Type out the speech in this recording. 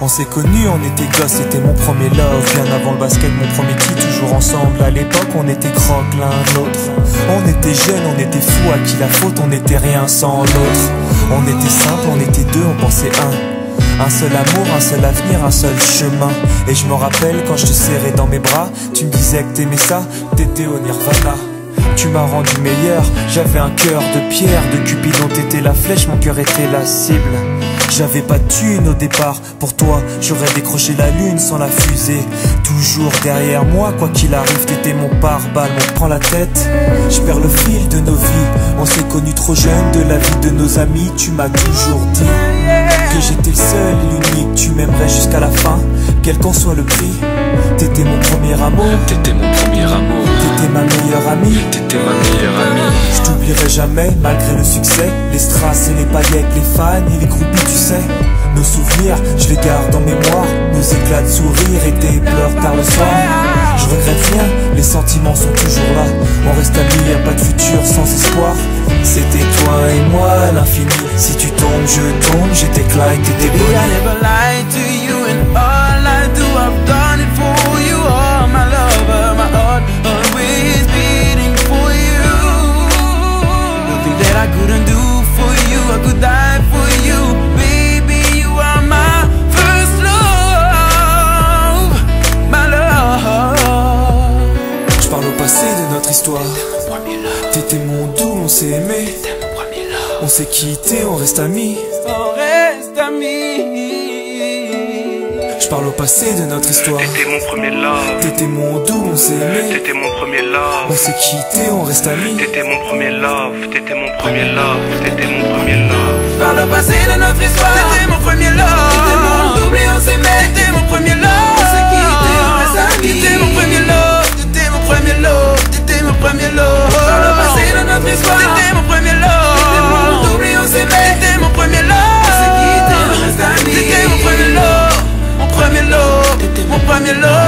On s'est connus, on était gosses, c'était mon premier love. Bien avant le basket, mon premier titre, toujours ensemble. À l'époque, on était croque l'un l'autre. On était jeunes, on était fous, à qui la faute, on n'était rien sans l'autre. On était simple, on était deux, on pensait un seul amour, un seul avenir, un seul chemin. Et je me rappelle quand je te serrais dans mes bras, tu me disais que t'aimais ça, t'étais au nirvana. Tu m'as rendu meilleur, j'avais un cœur de pierre. De Cupidon t'étais la flèche, mon cœur était la cible. J'avais pas de thune au départ, pour toi j'aurais décroché la lune sans la fusée. Toujours derrière moi, quoi qu'il arrive, t'étais mon pare-balles, on prend la tête. Je perds le fil de nos vies, on s'est connus trop jeunes. De la vie de nos amis, tu m'as toujours dit que j'étais le seul et l'unique, tu m'aimerais jusqu'à la fin, quel qu'en soit le prix. T'étais mon premier amour, t'étais mon premier amour, t'étais ma meilleure amie, t'étais ma meilleure amie. Je t'oublierai jamais, malgré le succès, les strass et les paillettes, les fans et les groupies, tu sais. Nos souvenirs, je les garde en mémoire, nos éclats de sourire et tes pleurs tard le soir. Je regrette rien, les sentiments sont toujours là. On reste amis, y'a pas de futur sans espoir. C'était toi et moi à l'infini. Si tu tombes, je tombe, j'étais Clyde, t'étais Bonnie. I never lied to you and all I do, I've done it for you. Oh my lover, my heart always beating for you. Nothing that I couldn't do for you, I could die for you. Baby, you are my first love, my love. Je parle au passé de notre histoire. T'étais mon doux, on s'est aimé. On s'est quitté, on reste amis. On reste amis. Je parle au passé de notre histoire. T'étais mon premier love. T'étais mon doux, on s'est aimé. T'étais mon premier love. On s'est quitté, on reste amis. T'étais mon premier love. T'étais mon premier love. T'étais mon premier love. Par le passé de notre histoire, t'étais mon premier love. T'étais mon double et on s'aimait. T'étais mon premier love. On s'est quitté, on reste amis. T'étais mon premier love. T'étais mon premier love. T'étais mon premier love. Par le passé de notre histoire, t'étais mon premier love. T'étais mon double et on s'aimait. T'étais mon premier love. On s'est quitté, on reste amis. T'étais mon premier love. Mon premier love. T'étais mon premier love.